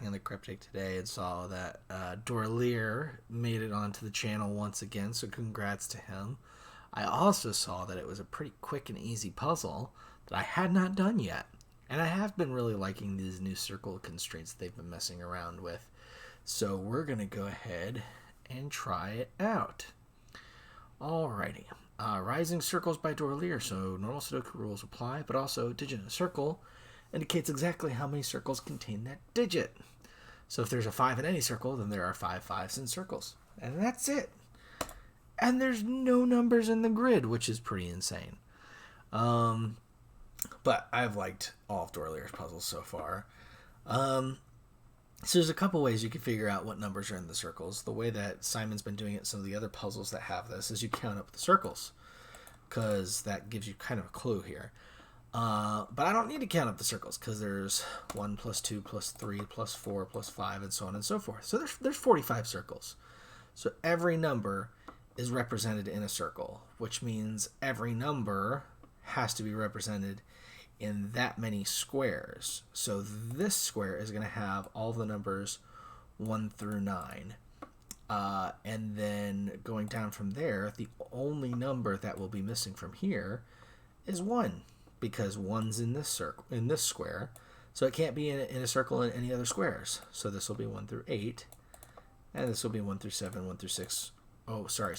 in the cryptic today and saw that Dorlir made it onto the channel once again, so congrats to him. I also saw that it was a pretty quick and easy puzzle that I had not done yet. And I have been really liking these new circle constraints they've been messing around with. So we're going to go ahead and try it out. Alrighty. Rising circles by Dorlir. So normal Sudoku rules apply, but also digit in a circle indicates exactly how many circles contain that digit. So if there's a 5 in any circle, then there are 5 5s in circles. And that's it. And there's no numbers in the grid, which is pretty insane. But I've liked all of Dorlier's puzzles so far. So there's a couple ways you can figure out what numbers are in the circles. The way that Simon's been doing it in some of the other puzzles that have this is you count up the circles, because that gives you kind of a clue here. But I don't need to count up the circles, because there's 1 plus 2 plus 3 plus 4 plus 5 and so on and so forth. So there's 45 circles. So every number is represented in a circle, which means every number has to be represented in that many squares. So this square is going to have all the numbers 1 through 9. And then going down from there, the only number that will be missing from here is 1, because 1's in this circle, in this square. So it can't be in a circle in any other squares. So this will be 1 through 8. And this will be 1 through 7, 1 through 6. Oh, sorry.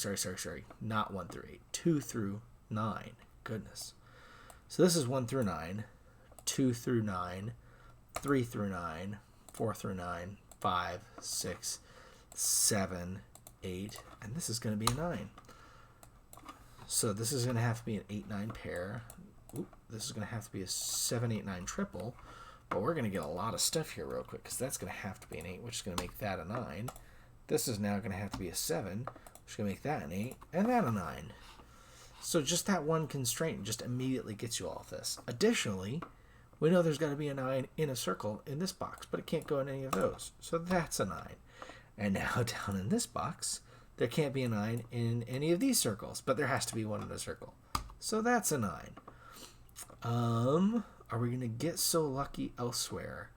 Not 1 through 8. 2 through 9. Goodness. So this is 1 through 9, 2 through 9, 3 through 9, 4 through 9, 5, 6, 7, 8, and this is going to be a 9. So this is going to have to be an 8-9 pair. Oop, this is going to have to be a 7-8-9 triple. But we're going to get a lot of stuff here real quick, because that's going to have to be an 8, which is going to make that a 9. This is now going to have to be a 7, which is going to make that an 8, and that a 9. So just that one constraint just immediately gets you all of this. Additionally, we know there's got to be a 9 in a circle in this box, but it can't go in any of those. So that's a 9. And now down in this box, there can't be a 9 in any of these circles, but there has to be one in a circle. So that's a 9. Are we going to get so lucky elsewhere?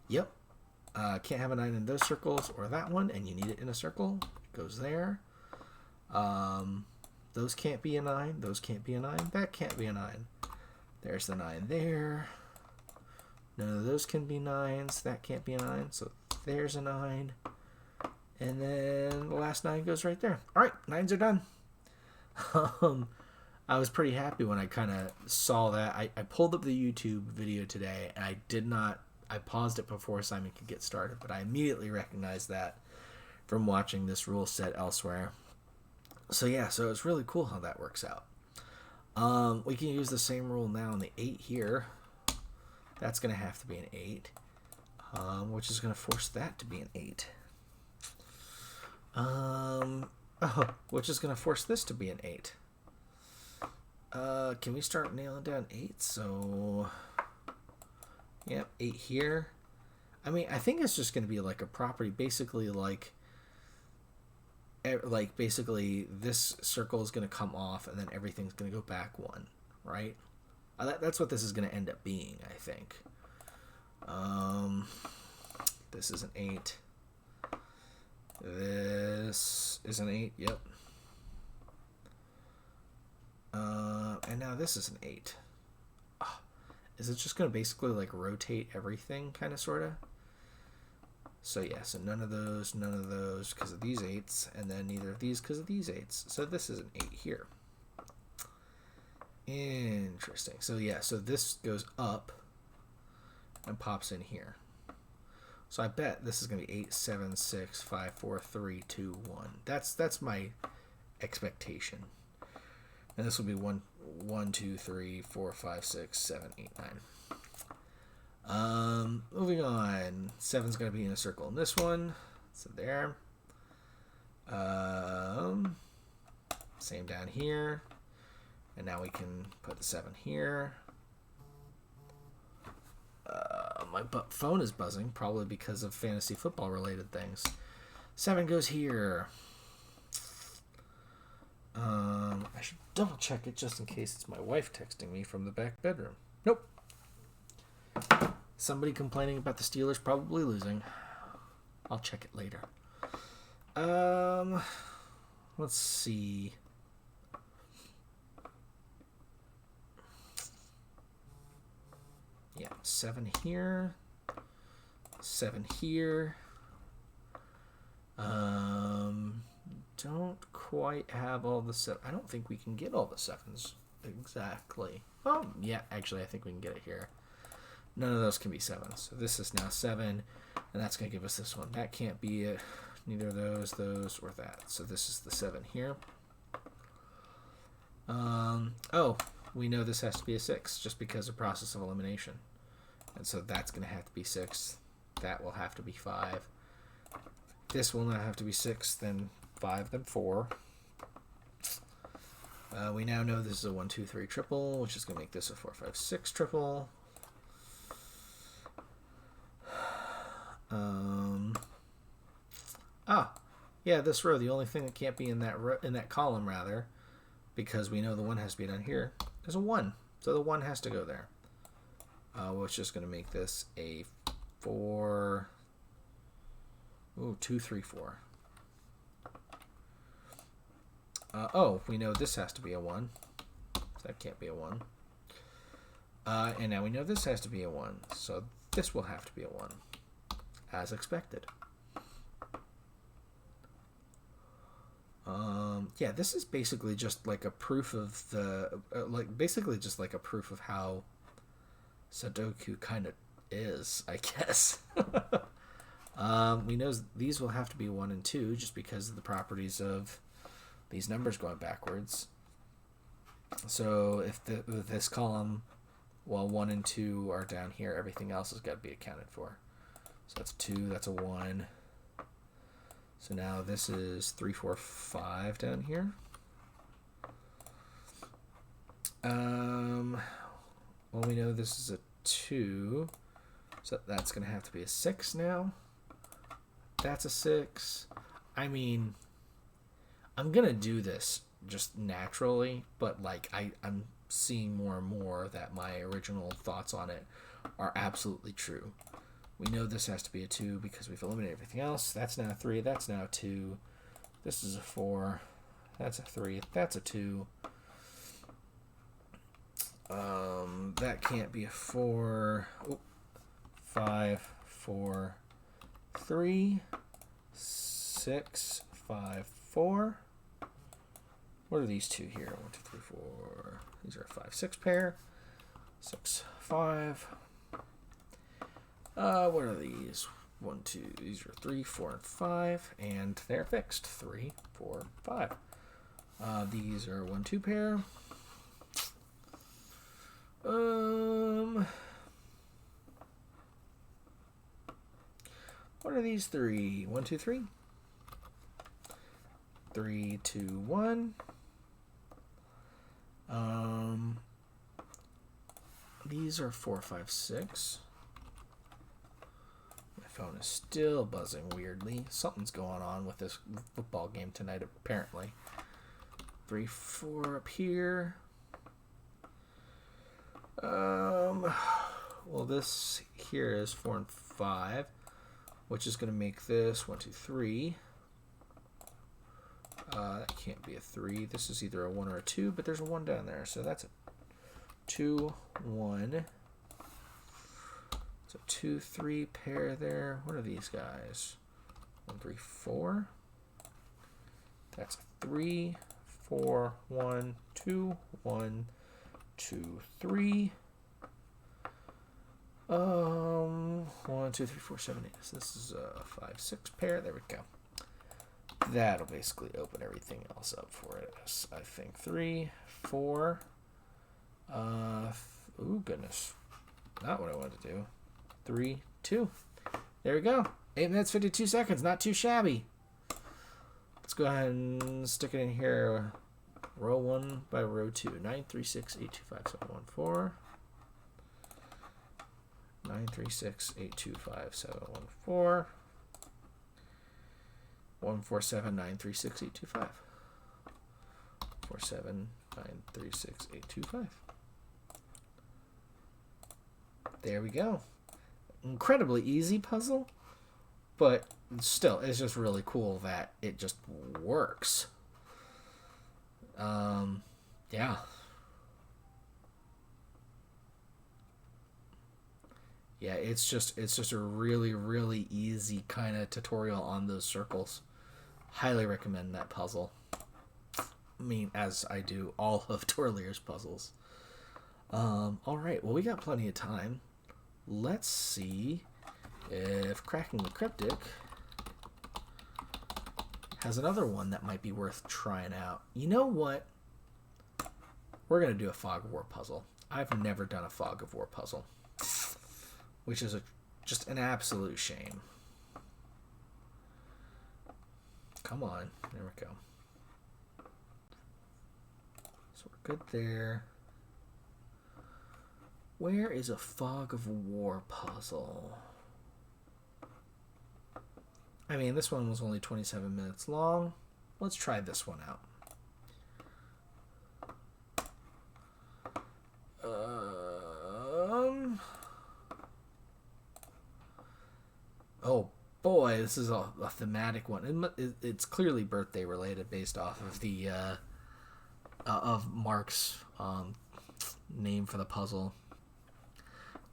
Yep. Can't have a 9 in those circles or that one, and you need it in a circle. It goes there. Those can't be a 9. Those can't be a 9. That can't be a 9. There's the 9 there. None of those can be 9s. That can't be a 9. So there's a 9. And then the last 9 goes right there. All right, 9s are done. I was pretty happy when I kind of saw that. I pulled up the YouTube video today, and I paused it before Simon could get started, but I immediately recognized that from watching this rule set elsewhere. So yeah, so it's really cool how that works out. We can use the same rule now on the 8 here. That's going to have to be an 8, which is going to force that to be an 8. Which is going to force this to be an 8. Can we start nailing down 8? So, yep, 8 here. I mean, I think it's just going to be like a property, basically basically this circle is going to come off and then everything's going to go back 1, right? That's what this is going to end up being, I think. This is an 8. This is an 8, yep. And now this is an 8. Oh, is it just going to basically like rotate everything, kind of, sort of? So yeah, so none of those because of these 8s, and then neither of these because of these 8s. So this is an 8 here. Interesting. So yeah, so this goes up and pops in here. So I bet this is going to be 8, 7, 6, 5, 4, 3, 2, 1. That's my expectation. And this will be 1, 2, 3, 4, 5, 6, 7, 8, 9. Moving on. 7's going to be in a circle in this one. So there. Same down here. And now we can put the 7 here. My phone is buzzing, probably because of fantasy football related things. 7 goes here. I should double check it just in case it's my wife texting me from the back bedroom. Nope. Somebody complaining about the Steelers probably losing. I'll check it later. Let's see. Yeah, 7 here. 7 here. Don't quite have all the 7. I don't think we can get all the 7s exactly. Oh, yeah, actually I think we can get it here. None of those can be 7s. So this is now 7, and that's going to give us this one. That can't be it. Neither of those, or that. So this is the 7 here. Oh, we know this has to be a 6 just because of process of elimination. And so that's going to have to be 6. That will have to be 5. This will not have to be 6, then 5, then 4. We now know this is a 1, 2, 3 triple, which is going to make this a 4, 5, 6 triple. Yeah, this row, the only thing that can't be in that column, rather, because we know the 1 has to be down here, is a 1. So the 1 has to go there. Which is going to make this a 4. Ooh, 2, 3, 4. Oh, we know this has to be a 1. So that can't be a 1. And now we know this has to be a 1. So this will have to be a 1. As expected. Yeah, this is basically just like a proof of the... basically just like a proof of how Sudoku kind of is, I guess. We know these will have to be 1 and 2 just because of the properties of these numbers going backwards. So if this column, well, 1 and 2 are down here, everything else has got to be accounted for. So that's 2, that's a 1. So now this is 3, 4, 5 down here. Well, we know this is a 2, so that's going to have to be a 6 now. That's a 6. I mean, I'm going to do this just naturally, but like I'm seeing more and more that my original thoughts on it are absolutely true. We know this has to be a 2 because we've eliminated everything else. That's now a 3. That's now a 2. This is a 4. That's a 3. That's a 2. That can't be a 4. Oh, 5, 4, 3, 6, 5, 4. What are these two here? 1, 2, 3, 4. These are a 5, 6 pair. 6, 5. What are these? 1, 2. These are 3, 4, and 5, and they're fixed. 3, 4, 5. These are 1, 2 pair. What are these 3? 1, 2, 3. 3, 2, 1. These are 4, 5, 6. My phone is still buzzing weirdly. Something's going on with this football game tonight, apparently. 3, 4 up here. Well, this here is 4 and 5, which is going to make this 1, 2, 3. That can't be a 3. This is either a 1 or a 2, but there's a 1 down there, so that's a 2, 1. So 2, 3 pair there. What are these guys? 1, 3, 4. That's a 3, 4, 1, 2, 1, 2, 3. 1, 2, 3, 4, 7, 8. So this is a 5, 6 pair. There we go. That'll basically open everything else up for us. I think 3, 4. Ooh, goodness. Not what I wanted to do. 3, 2. There we go. 8 minutes, 52 seconds. Not too shabby. Let's go ahead and stick it in here. Row 1 by row 2. 9, 3, 6, 8, 2, 5, 7, 1, 4. 9, 3, 6, 8, 2, 5, 7, 1, 4. 1, 4, 7, 9, 3, 6, 8, 2, 5. 4, 7, 9, 3, 6, 8, 2, 5. There we go. Incredibly easy puzzle, But still, it's just really cool that it just works. Yeah. Yeah, it's just a really, really easy kind of tutorial on those circles. Highly recommend that puzzle. I mean, as I do all of Dorlier's puzzles. All right, well, we got plenty of time. Let's see if Cracking the Cryptic has another one that might be worth trying out. You know what? We're going to do a Fog of War puzzle. I've never done a Fog of War puzzle, which is just an absolute shame. Come on. There we go. So we're good there. Where is a Fog of War puzzle? I mean, this one was only 27 minutes long. Let's try this one out. Oh boy, this is a thematic one. It's clearly birthday related, based off of the of Mark's name for the puzzle.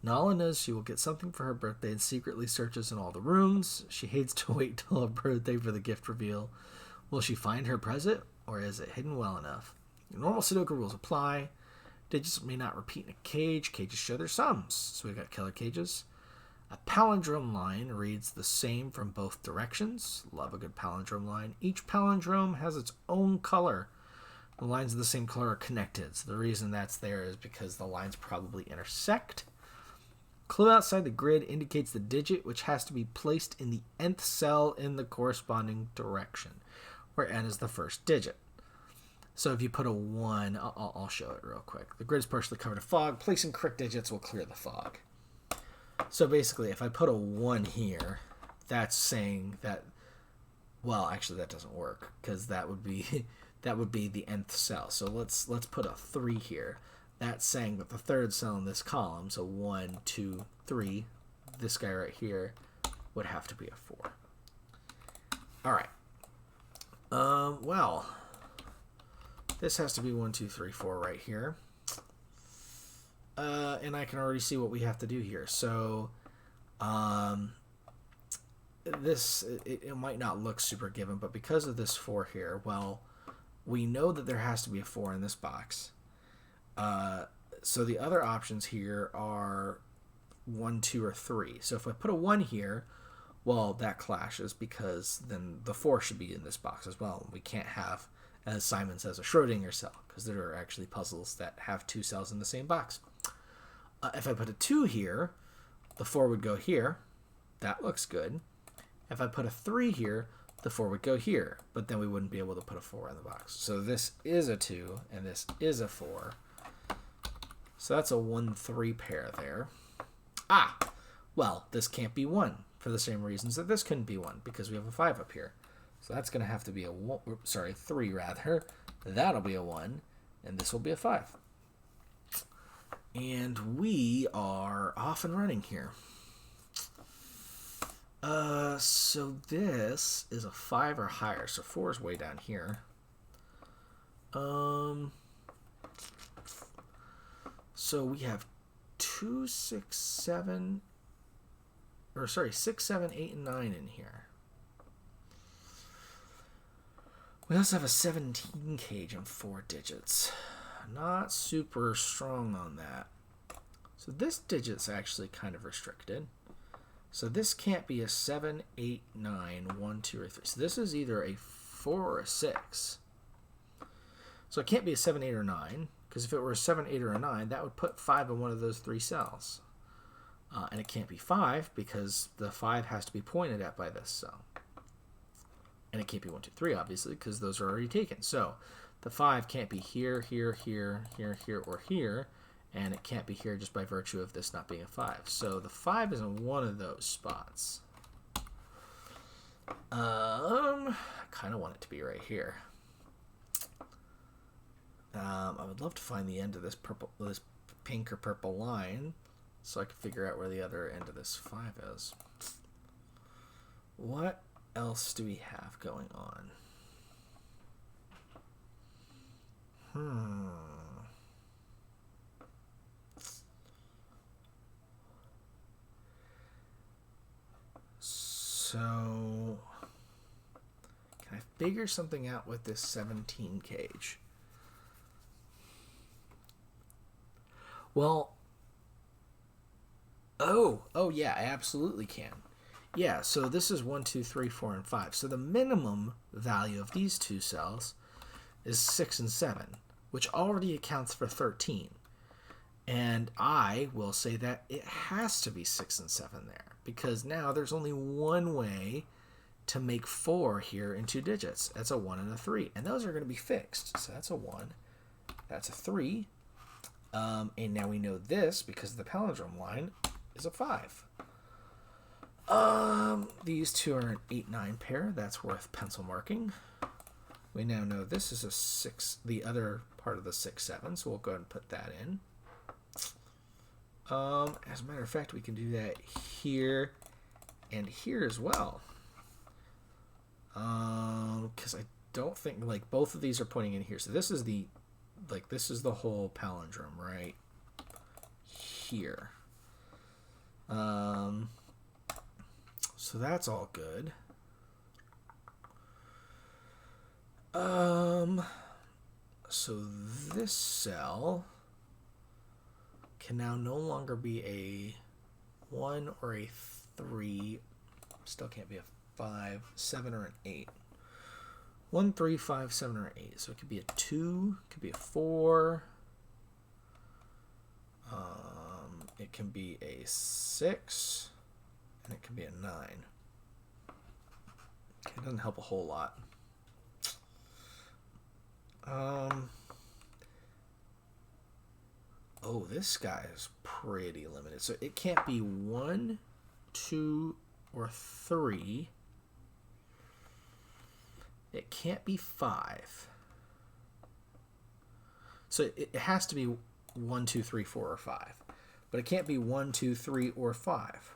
Nala knows she will get something for her birthday and secretly searches in all the rooms. She hates to wait till her birthday for the gift reveal. Will she find her present, or is it hidden well enough? Normal Sudoku rules apply. Digits may not repeat in a cage. Cages show their sums. So we got killer cages. A palindrome line reads the same from both directions. Love a good palindrome line. Each palindrome has its own color. The lines of the same color are connected. So the reason that's there is because the lines probably intersect. Clue outside the grid indicates the digit, which has to be placed in the nth cell in the corresponding direction, where n is the first digit. So if you put a 1, I'll show it real quick. The grid is partially covered in fog. Placing correct digits will clear the fog. So basically, if I put a 1 here, that's saying that, well, actually that doesn't work, because that would be the nth cell. So let's put a 3 here. That's saying that the third cell in this column, so 1, 2, 3, this guy right here, would have to be a 4. All right. Well, this has to be 1, 2, 3, 4 right here. And I can already see what we have to do here. So, it might not look super given, but because of this 4 here, well, we know that there has to be a 4 in this box. So the other options here are 1, 2, or 3. So if I put a 1 here, well, that clashes, because then the 4 should be in this box as well. We can't have, as Simon says, a Schrodinger cell, because there are actually puzzles that have 2 cells in the same box. If I put a 2 here, the 4 would go here. That looks good. If I put a 3 here, the 4 would go here, but then we wouldn't be able to put a 4 in the box. So this is a 2, and this is a 4. So that's a 1-3 pair there. Well, this can't be 1 for the same reasons that this couldn't be 1, because we have a 5 up here. So that's going to have to be a 3 rather. That'll be a 1, and this will be a 5. And we are off and running here. So this is a 5 or higher, so 4 is way down here. So we have 2, 6, 7, 6, 7, 8, and 9 in here. We also have a 17 cage and 4 digits. Not super strong on that. So this digit's actually kind of restricted. So this can't be a 7, 8, 9, 1, 2, or 3. So this is either a 4 or a 6. So it can't be a 7, 8, or 9. Because if it were a 7, 8, or a 9, that would put 5 in one of those 3 cells. And it can't be 5 because the 5 has to be pointed at by this cell. And it can't be 1, 2, 3, obviously, because those are already taken. So the 5 can't be here, here, here, here, here, or here. And it can't be here just by virtue of this not being a 5. So the 5 is in one of those spots. I kind of want it to be right here. I would love to find the end of this pink or purple line, so I can figure out where the other end of this 5 is. What else do we have going on? So, can I figure something out with this 17 cage? Well, oh yeah, I absolutely can. Yeah, so this is 1, 2, 3, 4, and 5. So the minimum value of these two cells is 6 and 7, which already accounts for 13. And I will say that it has to be 6 and 7 there, because now there's only one way to make 4 here in 2 digits. That's a 1 and a 3, and those are going to be fixed. So that's a 1, that's a 3, and now we know this, because the palindrome line is a 5. These two are an 8-9 pair. That's worth pencil marking. We now know this is a 6, the other part of the 6-7, so we'll go ahead and put that in. As a matter of fact, we can do that here and here as well. Because I don't think, like, both of these are pointing in here. So this is the, like, this is the whole palindrome right here. So that's all good. So this cell can now no longer be a 1 or a 3. Still can't be a 5, 7, or an 8. 1, 3, 5, 7, or 8. So it could be a 2, it could be a 4. It can be a 6, and it can be a 9. Okay, it doesn't help a whole lot. Oh, this guy is pretty limited. So it can't be 1, 2, or 3. It can't be 5. So it has to be 1, 2, 3, 4, or 5. But it can't be 1, 2, 3, or 5.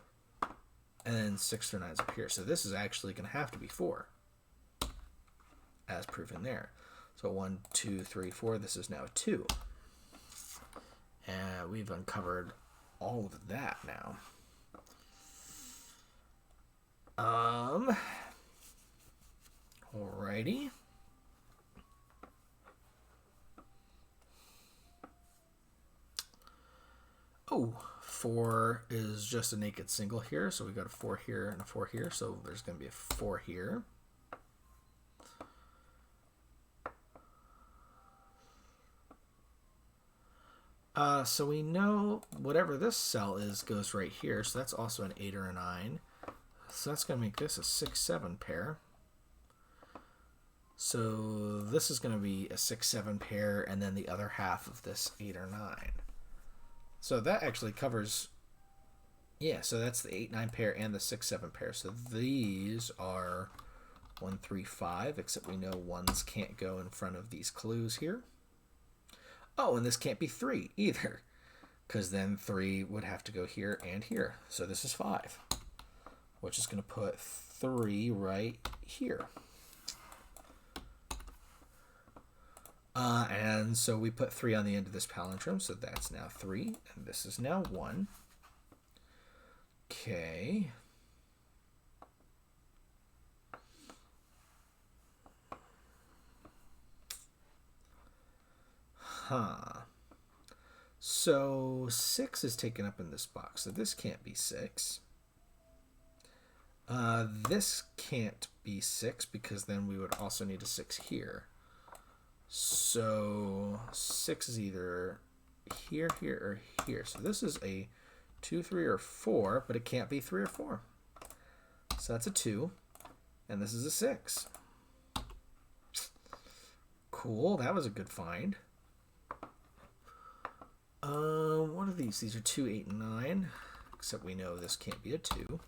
And then 6 or 9 is up here. So this is actually going to have to be 4. As proven there. So 1, 2, 3, 4. This is now a 2. And we've uncovered all of that now. Alrighty. Oh, 4 is just a naked single here, so we got a 4 here and a 4 here, so there's going to be a 4 here. So we know whatever this cell is goes right here, so that's also an 8 or a 9. So that's going to make this a 6-7 pair. So this is going to be a 6-7 pair, and then the other half of this 8 or 9. So that actually covers, yeah, so that's the 8-9 pair and the 6-7 pair. So these are 1, 3, 5, except we know 1s can't go in front of these clues here. Oh, and this can't be 3 either, because then 3 would have to go here and here. So this is 5, which is going to put 3 right here. And so we put 3 on the end of this palindrome, so that's now 3, and this is now 1. Okay. So 6 is taken up in this box, so this can't be 6. This can't be 6, because then we would also need a 6 here. So 6 is either here, here, or here. So this is a 2, 3, or 4, but it can't be 3 or 4. So that's a 2, and this is a 6. Cool, that was a good find. What are these? These are 2, 8, and 9, except we know this can't be a 2.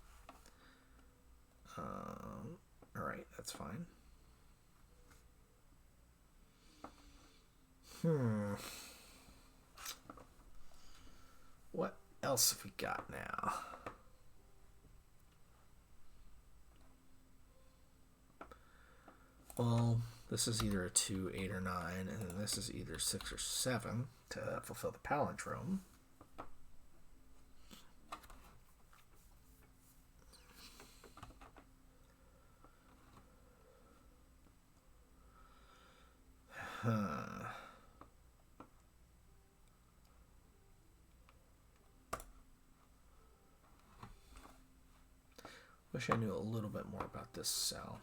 Alright, that's fine. What else have we got now? Well, this is either a 2, 8, or 9, and then this is either 6 or 7 to fulfill the palindrome. Wish I knew a little bit more about this cell.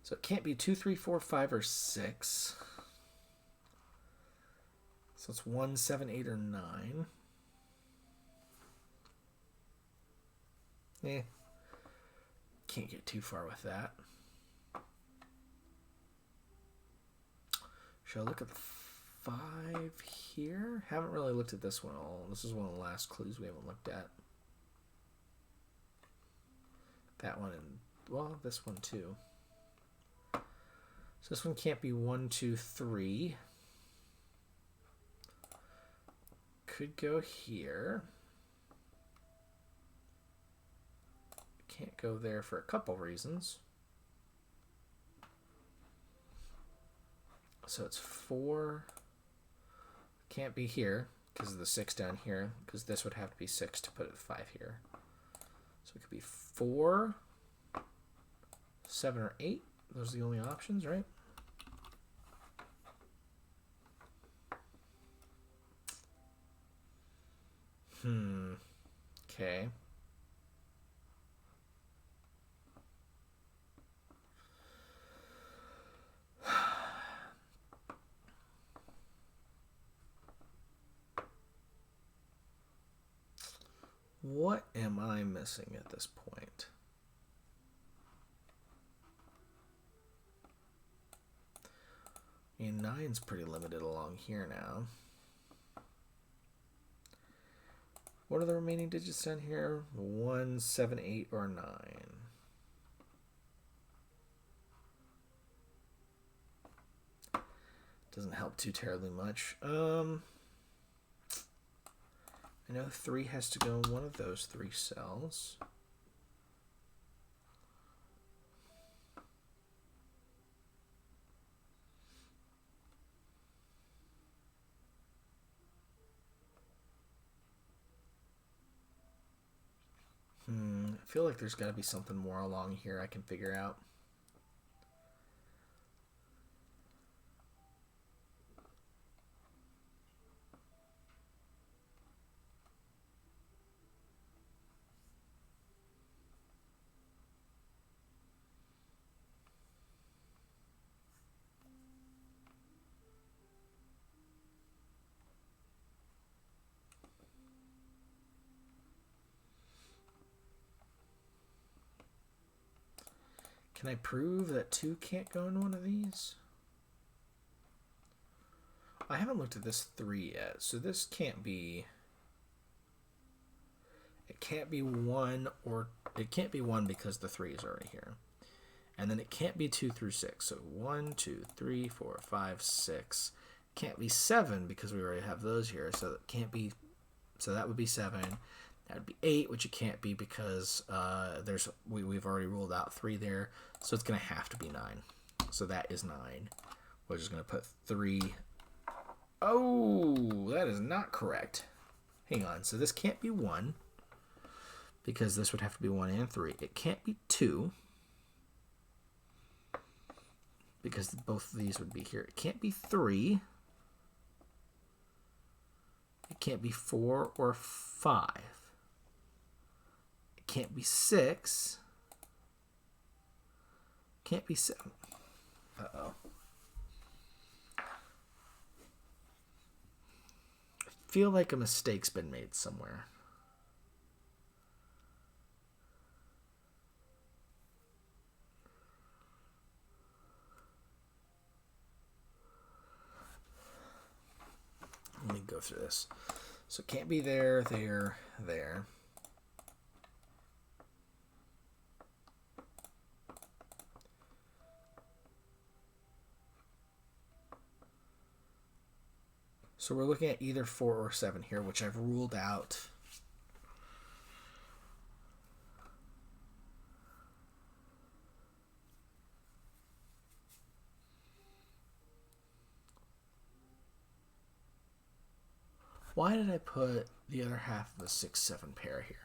So it can't be 2, 3, 4, 5, or 6. So it's 1, 7, 8, or 9. Can't get too far with that. Should I look at the 5 here? Haven't really looked at this one all. This is one of the last clues we haven't looked at. That one and, well, this one too. So this one can't be 1, 2, 3. Could go here. Can't go there for a couple reasons. So it's 4. Can't be here because of the 6 down here, because this would have to be 6 to put 5 here. So it could be 4, 7, or 8. Those are the only options, right? Okay. What am I missing at this point? I mean, 9's pretty limited along here now. What are the remaining digits down here? 1, 7, 8, or 9? Doesn't help too terribly much. I know 3 has to go in one of those 3 cells. I feel like there's got to be something more along here I can figure out. Can I prove that 2 can't go in one of these? I haven't looked at this 3 yet, so this can't be... It can't be 1, or... It can't be 1 because the 3 is already here. And then it can't be 2 through 6. So 1, 2, 3, 4, 5, 6. Can't be 7 because we already have those here. So it can't be... So that would be 7. That would be 8, which it can't be because we've already ruled out 3 there. So it's going to have to be 9. So that is 9. We're just going to put 3. Oh, that is not correct. Hang on. So this can't be 1 because this would have to be 1 and 3. It can't be 2 because both of these would be here. It can't be 3. It can't be 4 or 5. It can't be 6. Can't be 7. Uh-oh. I feel like a mistake's been made somewhere. Let me go through this. So it can't be there, there, there. So we're looking at either 4 or 7 here, which I've ruled out. Why did I put the other half of the 6-7 pair here?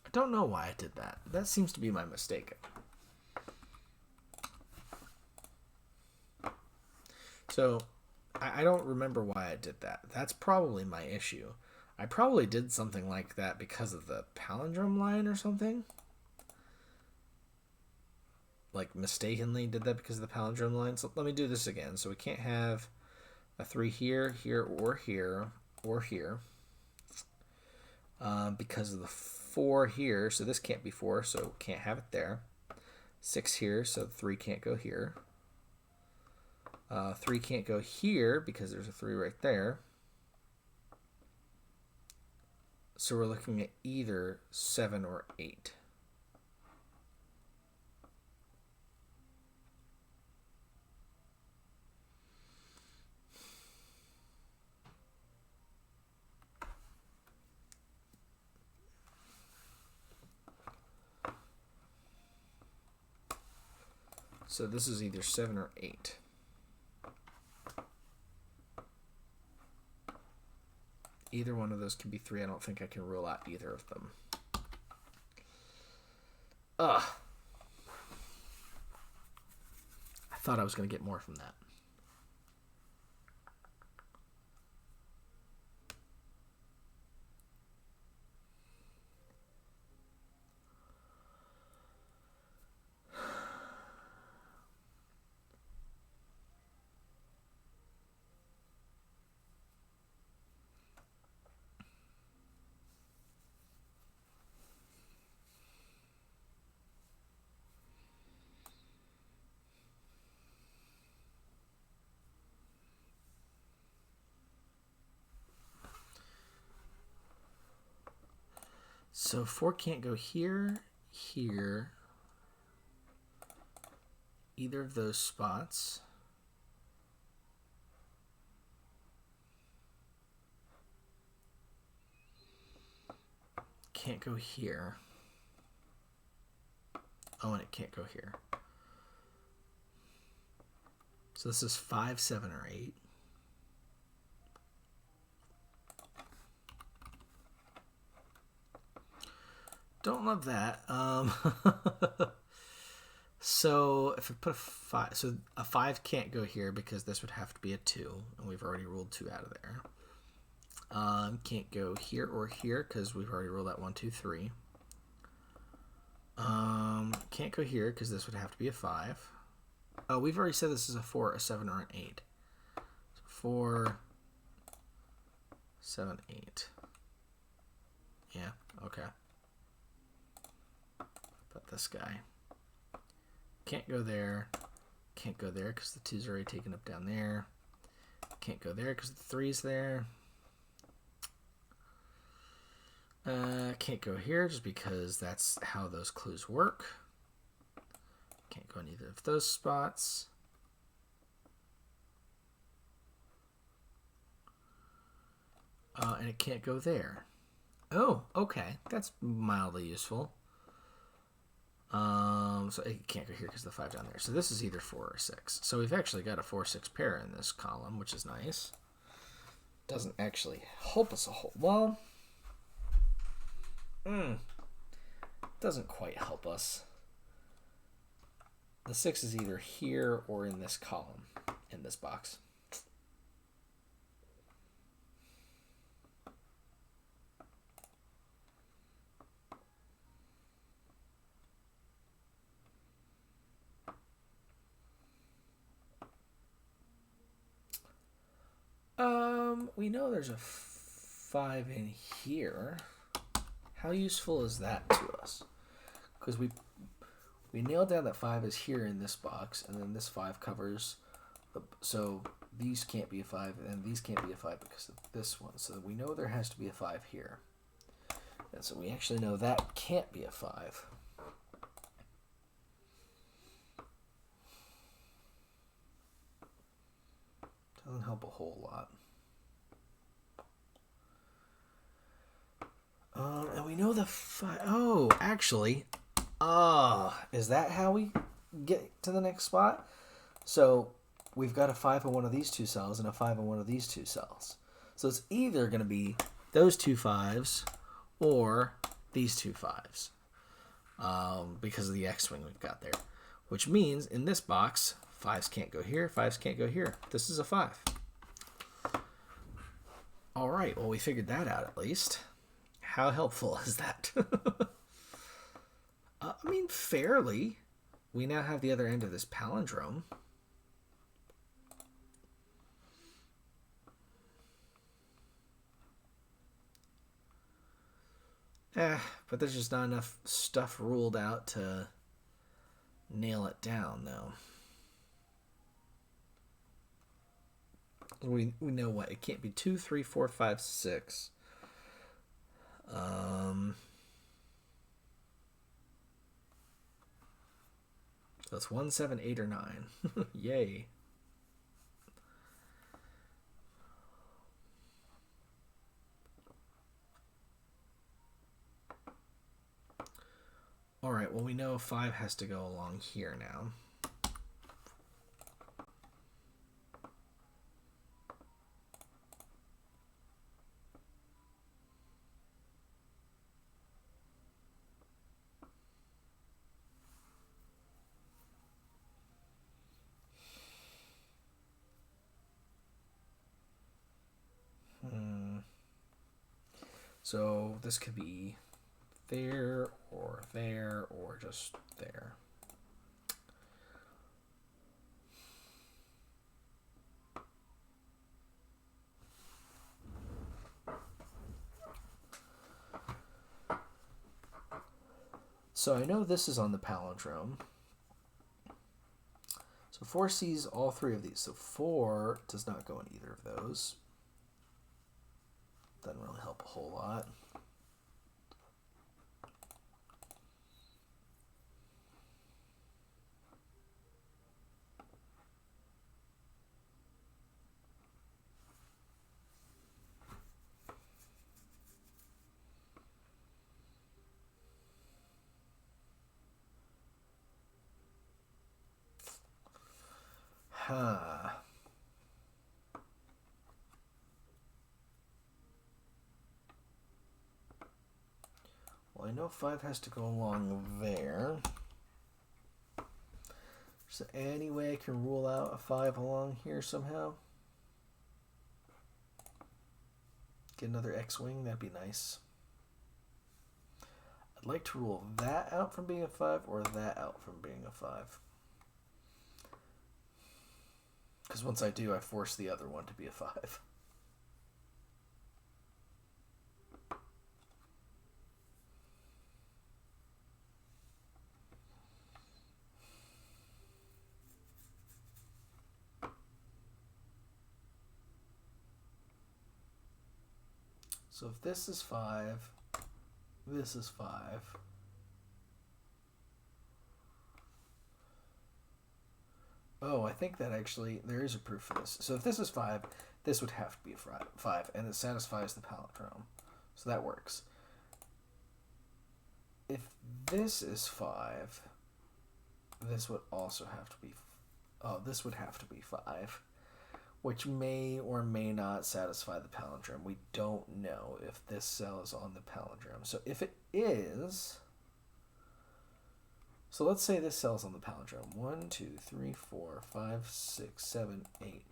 I don't know why I did that. That seems to be my mistake. So, I don't remember why I did that. That's probably my issue. I probably did something like that because of the palindrome line or something. Like, mistakenly did that because of the palindrome line. So let me do this again. So we can't have a 3 here, here, or here, or here. Because of the 4 here, so this can't be 4, so can't have it there. 6 here, so 3 can't go here. 3 can't go here because there's a 3 right there. So we're looking at either 7 or 8. So this is either 7 or 8. Either one of those can be 3. I don't think I can rule out either of them. Ugh. I thought I was going to get more from that. So 4 can't go here, here, either of those spots. Can't go here. Oh, and it can't go here. So this is 5, 7, or 8. Don't love that. So if I put a 5, so a 5 can't go here because this would have to be a 2, and we've already ruled 2 out of there. Can't go here or here because we've already ruled out 1, 2, 3. Can't go here because this would have to be a 5. Oh, we've already said this is a 4, a 7, or an 8. So 4, 7, 8. Yeah, okay. But this guy. Can't go there. Can't go there because the 2's already taken up down there. Can't go there because the 3's there. Can't go here just because that's how those clues work. Can't go in either of those spots. And it can't go there. Oh, okay. That's mildly useful. So it can't go here because the 5 down there. So this is either 4 or 6. So we've actually got a 4, 6 pair in this column, which is nice. Doesn't actually help us a whole well. Doesn't quite help us. The 6 is either here or in this column, in this box. We know there's a 5 in here. How useful is that to us? Because we nailed down that 5 is here in this box, and then this 5 covers. So these can't be a 5, and these can't be a 5 because of this one. So we know there has to be a 5 here. And so we actually know that can't be a 5. Doesn't help a whole lot. And we know the 5. Oh, actually, is that how we get to the next spot? So we've got a 5 in one of these two cells and a 5 in one of these two cells. So it's either going to be those two 5s or these two 5s, because of the X-wing we've got there. Which means in this box, 5s can't go here, 5s can't go here. This is a 5. All right, well, we figured that out at least. How helpful is that? I mean, fairly. We now have the other end of this palindrome. But there's just not enough stuff ruled out to nail it down, though. We know what? It can't be 2, 3, 4, 5, 6. So it's 1, 7, 8, or 9. Yay. All right, well, we know 5 has to go along here now. So this could be there or just there. So I know this is on the palindrome. So 4 sees all 3 of these. So 4 does not go in either of those. Doesn't really help a whole lot. Huh. Well, I know 5 has to go along there. Is there any way I can rule out a 5 along here somehow? Get another X-wing, that'd be nice. I'd like to rule that out from being a 5 or that out from being a 5. Because once I do, I force the other one to be a 5. So if this is 5, this is 5. Oh, I think that actually, there is a proof for this. So if this is 5, this would have to be a 5, and it satisfies the palindrome. So that works. If this is 5, this would also have to be, this would have to be 5, which may or may not satisfy the palindrome. We don't know if this cell is on the palindrome. So if it is, so let's say this cell's on the palindrome. 1, 2, 3, 4, 5, 6, 7, 8.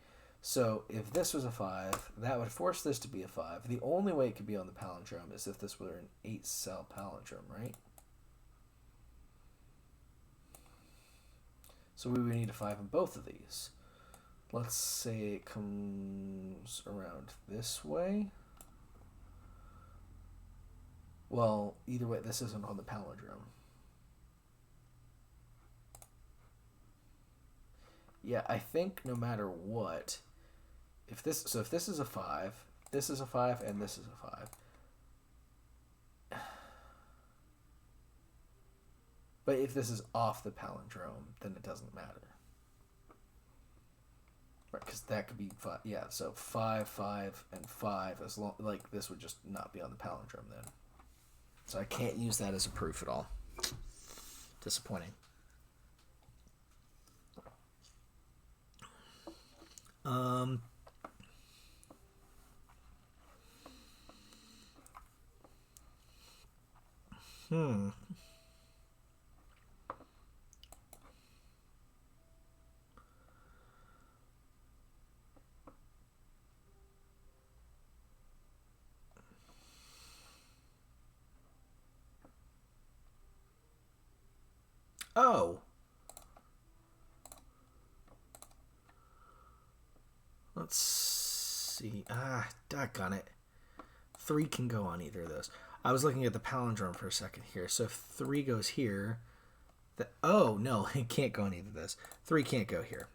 So if this was a 5, that would force this to be a 5. The only way it could be on the palindrome is if this were an 8-cell palindrome, right? So we would need a 5 in both of these. Let's say it comes around this way. Well, either way, this isn't on the palindrome. Yeah, I think no matter what, if this is a 5, this is a 5, and this is a 5. But if this is off the palindrome, then it doesn't matter. Right, because that could be 5. Yeah, so 5, 5, and 5, as long, like, this would just not be on the palindrome then. So I can't use that as a proof at all. Disappointing. Oh. Let's see. Doggone it. 3 can go on either of those. I was looking at the palindrome for a second here. So if 3 goes here, oh no, it can't go on either of those. 3 can't go here.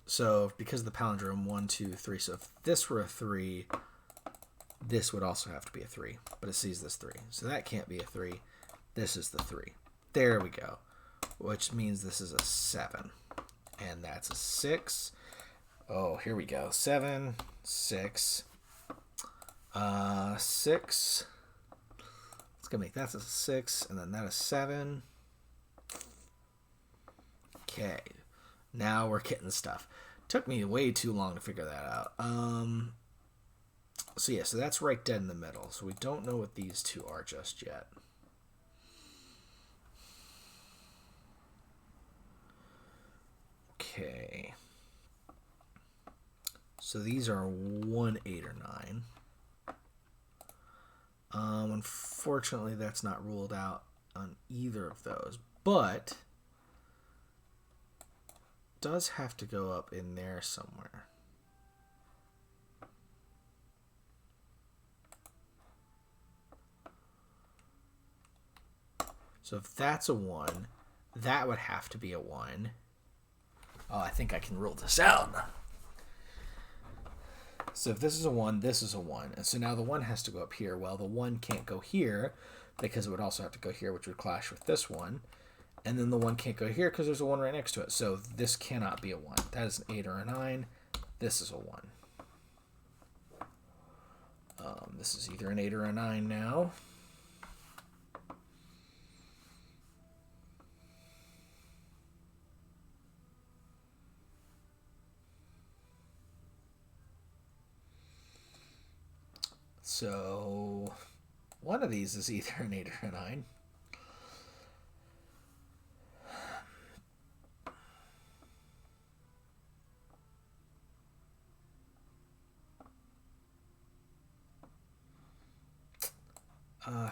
So because of the palindrome, 1, 2, 3. So if this were a 3, this would also have to be a 3, but it sees this 3. So that can't be a 3. This is the 3. There we go. Which means this is a 7. And that's a 6. Oh, here we go. 7, 6. 6. Let's go make that a 6, and then that a 7. Okay. Now we're getting stuff. Took me way too long to figure that out. So yeah, so that's right dead in the middle. So we don't know what these two are just yet. Okay. So these are 1, 8, or 9. Unfortunately, that's not ruled out on either of those, but does have to go up in there somewhere. So if that's a 1, that would have to be a 1. Oh, I think I can rule this out. So if this is a 1, this is a 1. And so now the 1 has to go up here. Well, the 1 can't go here because it would also have to go here, which would clash with this one. And then the 1 can't go here because there's a 1 right next to it. So this cannot be a 1. That is an 8 or a 9. This is a 1. This is either an 8 or a 9 now. So one of these is either an 8 or a 9.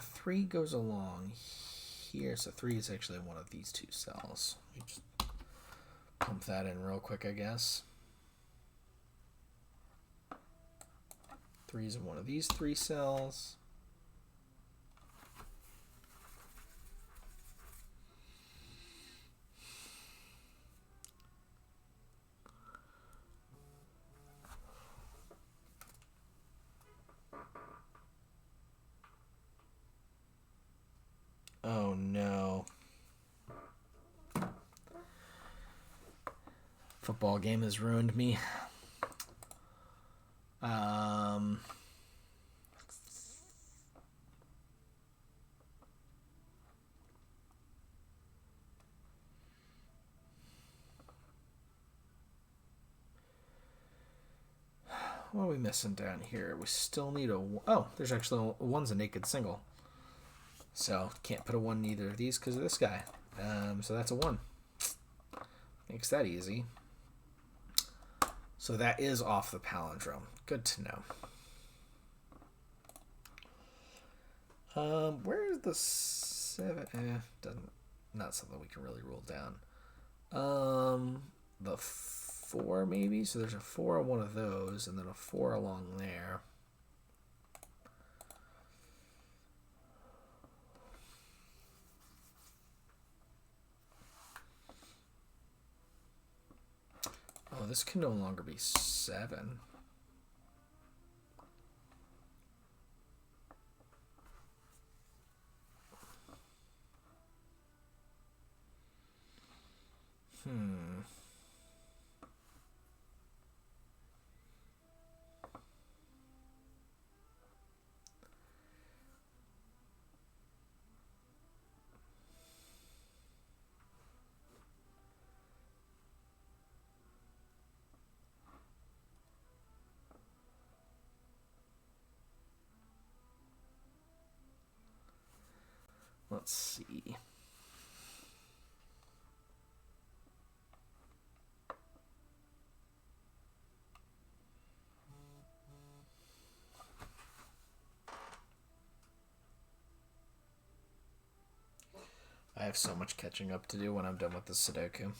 Three goes along here, so 3 is actually one of these two cells. We just pump that in real quick, I guess. 3 is in one of these 3 cells. Oh no. Football game has ruined me. What are we missing down here? We still need a... Oh, there's actually a 1's a naked single. So, can't put a 1 in either of these because of this guy. So that's a 1. Makes that easy. So that is off the palindrome. Good to know. Where's the 7? Not something we can really rule down. The 4 maybe? So there's a 4 on one of those, and then a 4 along there. Oh, this can no longer be 7. Let's see. I have so much catching up to do when I'm done with the Sudoku.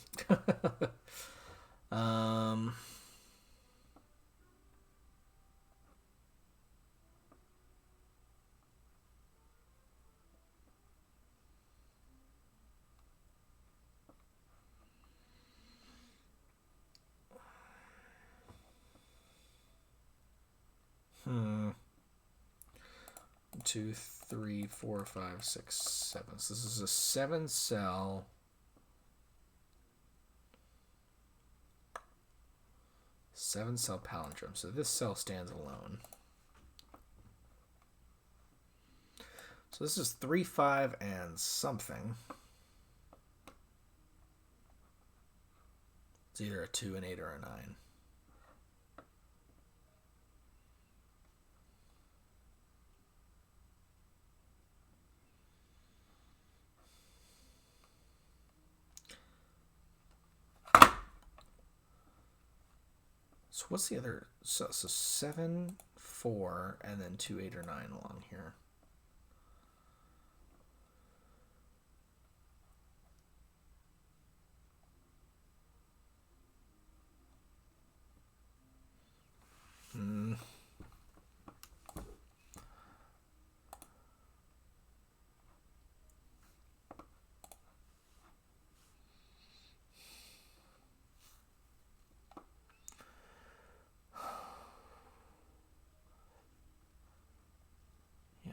Two, 3, 4, 5, 6, 7. So this is a 7-cell. Seven-cell palindrome. So this cell stands alone. So this is 3, 5, and something. It's either a 2, an 8, or a 9. So what's the other? So 7, 4, and then 2, 8, or 9 along here.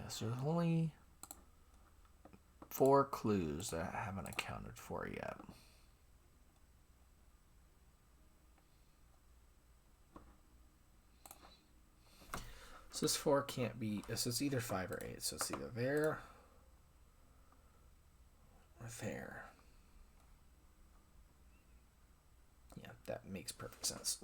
So there's only 4 clues that I haven't accounted for yet. So this 4 can't be, so it's either 5 or 8. So it's either there or there. Yeah, that makes perfect sense.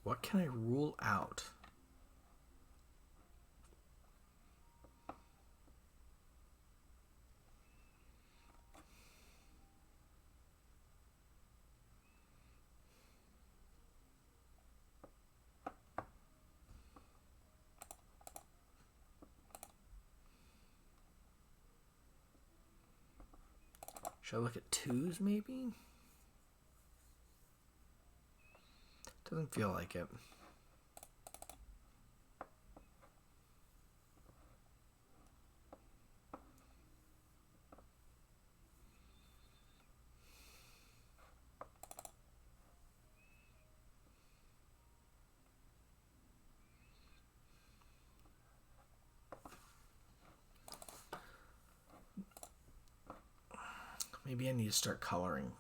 What can I rule out? Should I look at 2s maybe? Doesn't feel like it. Maybe I need to start coloring.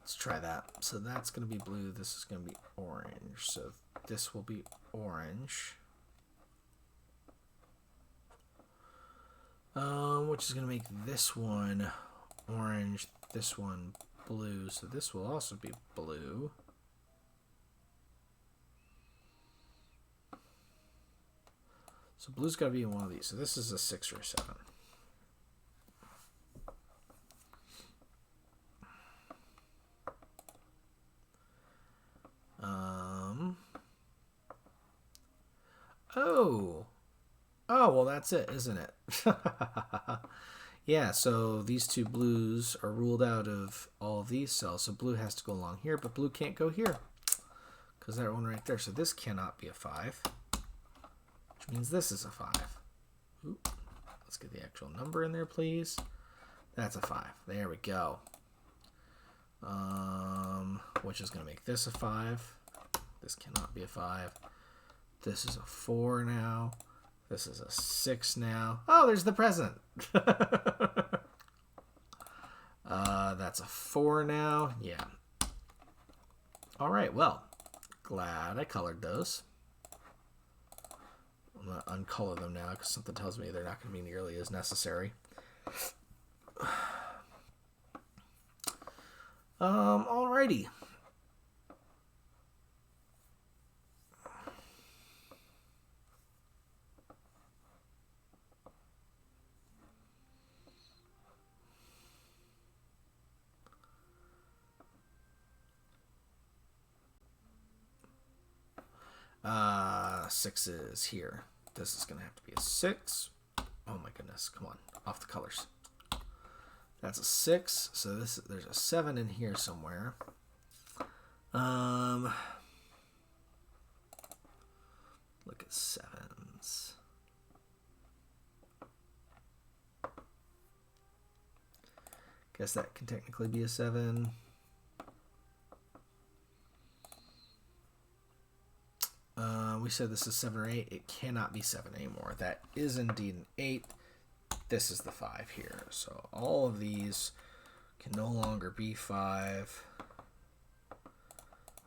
Let's try that. So that's going to be blue. This is going to be orange. So this will be orange. Which is going to make this one orange, this one blue. So this will also be blue. So blue's got to be in one of these. So this is a 6 or a 7. Oh, well, that's it, isn't it? Yeah, so these 2 blues are ruled out of all of these cells. So blue has to go along here, but blue can't go here because that one right there. So this cannot be a 5. which means this is a 5. Oop. Let's get the actual number in there, please. That's a 5. There we go. Which is going to make this a 5. This cannot be a 5. This is a 4 now. This is a 6 now. Oh, there's the present. That's a 4 now. Yeah. All right, well, glad I colored those. I'm going to uncolor them now because something tells me they're not going to be nearly as necessary. Alrighty. Sixes here. This is going to have to be a 6. Oh my goodness. Come on. Off the colors. That's a 6. So there's a 7 in here somewhere. Look at 7s. Guess that can technically be a 7. We said this is 7 or 8. It cannot be 7 anymore. That is indeed an 8. This is the 5 here. So all of these can no longer be 5.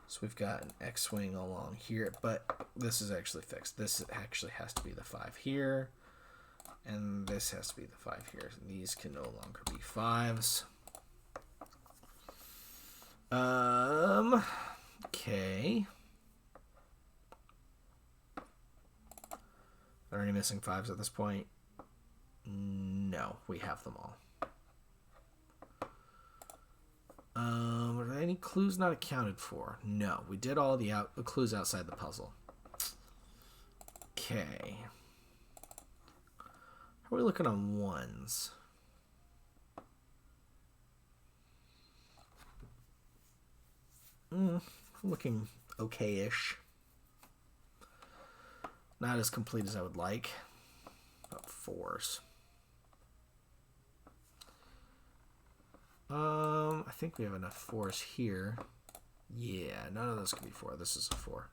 So we've got an X-wing along here, but this is actually fixed. This actually has to be the 5 here, and this has to be the 5 here. These can no longer be 5s. Okay. Are there any missing 5s at this point? No, we have them all. Are there any clues not accounted for? No, we did all the clues outside the puzzle. Okay. How are we looking on 1s? Looking okay-ish. Not as complete as I would like. But 4s. I think we have enough 4s here. Yeah, none of those can be 4. This is a 4.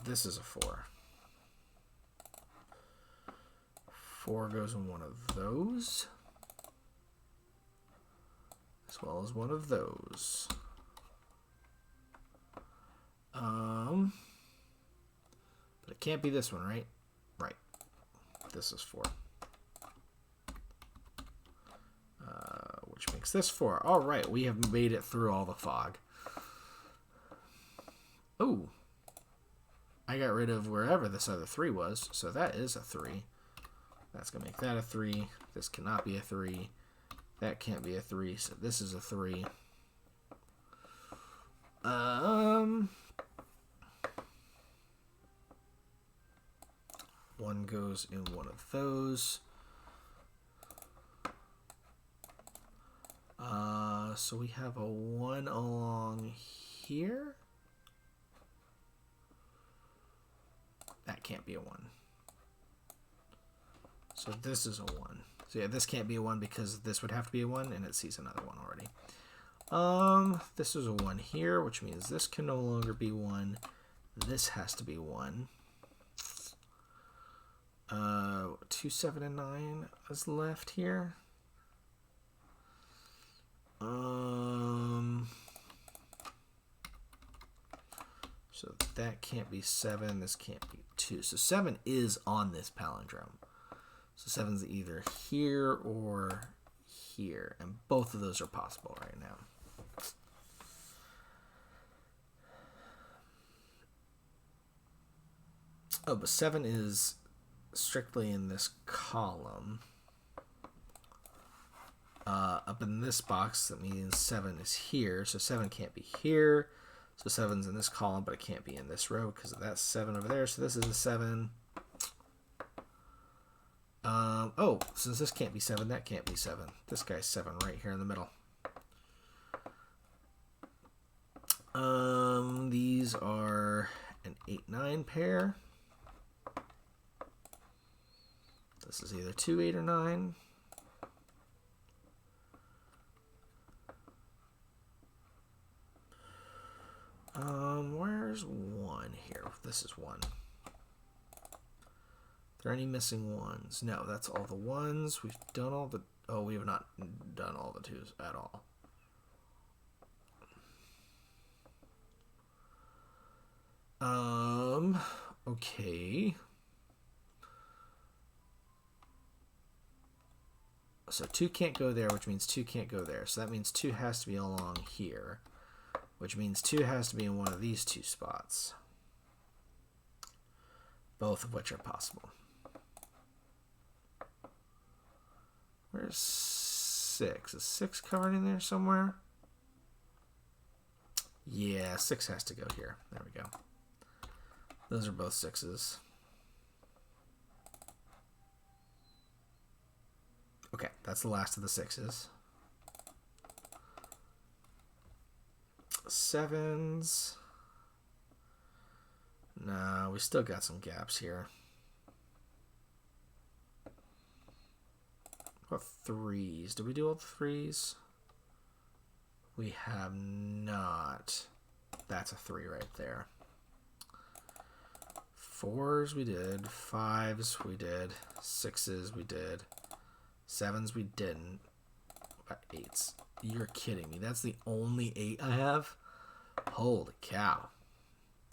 This is a 4. 4 goes in one of those, as well as one of those. But it can't be this one, right? Right. This is 4. Which makes this 4. All right, we have made it through all the fog. Oh, I got rid of wherever this other 3 was, so that is a 3. That's going to make that a 3. This cannot be a 3. That can't be a 3, so this is a 3. One goes in one of those. So we have a 1 along here. That can't be a 1. So this is a 1. So yeah, this can't be a 1 because this would have to be a 1, and it sees another 1 already. This is a 1 here, which means this can no longer be 1. This has to be 1. 2, 7, and 9 is left here. So that can't be 7. This can't be 2. So 7 is on this palindrome. So 7's either here or here, and both of those are possible right now. Oh, but 7 is strictly in this column. Up in this box, that means 7 is here, so 7 can't be here. So 7's in this column, but it can't be in this row because that's 7 over there, so this is a 7. Oh, since this can't be 7, that can't be 7. This guy's 7 right here in the middle. These are an 8-9 pair. This is either 2, 8, or 9. Where's 1 here? This is 1. Are there any missing 1s? No, that's all the 1s. We've done all the... Oh, we have not done all the 2s at all. Okay. So 2 can't go there, which means 2 can't go there. So that means 2 has to be along here, which means 2 has to be in one of these 2 spots, both of which are possible. Where's 6? Is 6 covered in there somewhere? Yeah, 6 has to go here. There we go. Those are both 6s. Okay, that's the last of the 6s. 7s. No, we still got some gaps here. What 3s? Did we do all the 3s? We have not. That's a 3 right there. 4s we did. 5s we did. 6s we did. 7s we didn't. What about 8s? You're kidding me. That's the only 8 I have? Holy cow.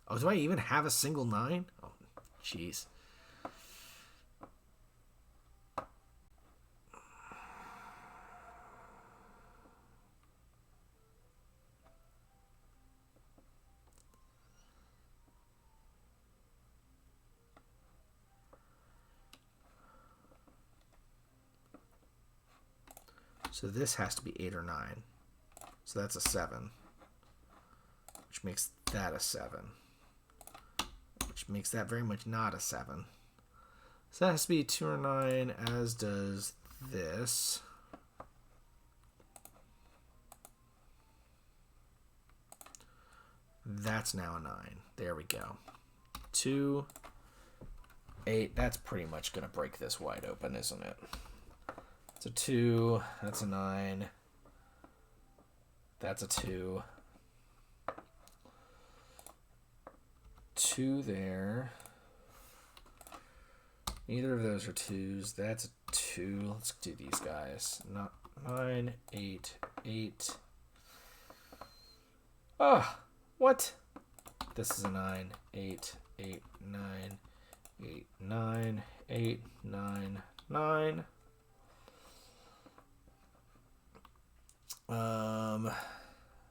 Oh, do I even have a single 9? Oh, jeez. So this has to be 8 or 9. So that's a 7. Which makes that a 7. Which makes that very much not a 7. So that has to be 2 or 9, as does this. That's now a 9. There we go. 2, 8. That's pretty much going to break this wide open, isn't it? It's a 2. That's a 9. That's a 2. 2 there. Neither of those are 2s. That's a 2. Let's do these guys. 9, 8, 8. Ah, what? This is a 9, 8, 8, 9, 8, 9, 8, 9, 9.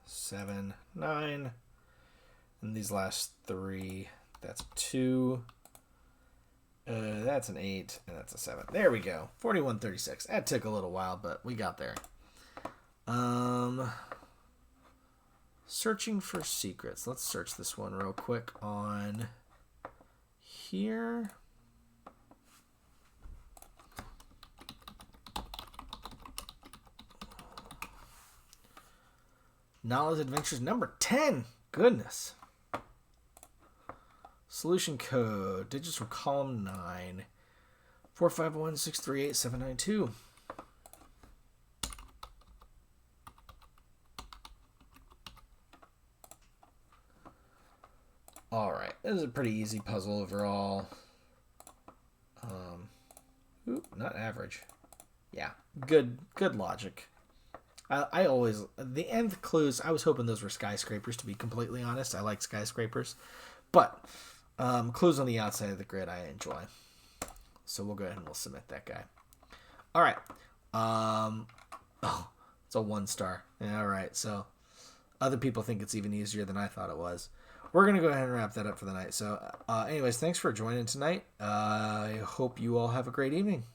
7, 9. And these last 3, that's 2. That's an 8, and that's a 7. There we go. 4136. That took a little while, but we got there. Searching for secrets. Let's search this one real quick on here. Knowledge Adventures number 10. Goodness. Solution code. Digits from column 9. 451638792. Alright. This is a pretty easy puzzle overall. Not average. Yeah. Good logic. I always, the end clues, I was hoping those were skyscrapers, to be completely honest. I like skyscrapers. But clues on the outside of the grid I enjoy. So we'll go ahead and we'll submit that guy. All right. Oh, it's a 1 star. Yeah, all right. So other people think it's even easier than I thought it was. We're going to go ahead and wrap that up for the night. So anyways, thanks for joining tonight. I hope you all have a great evening.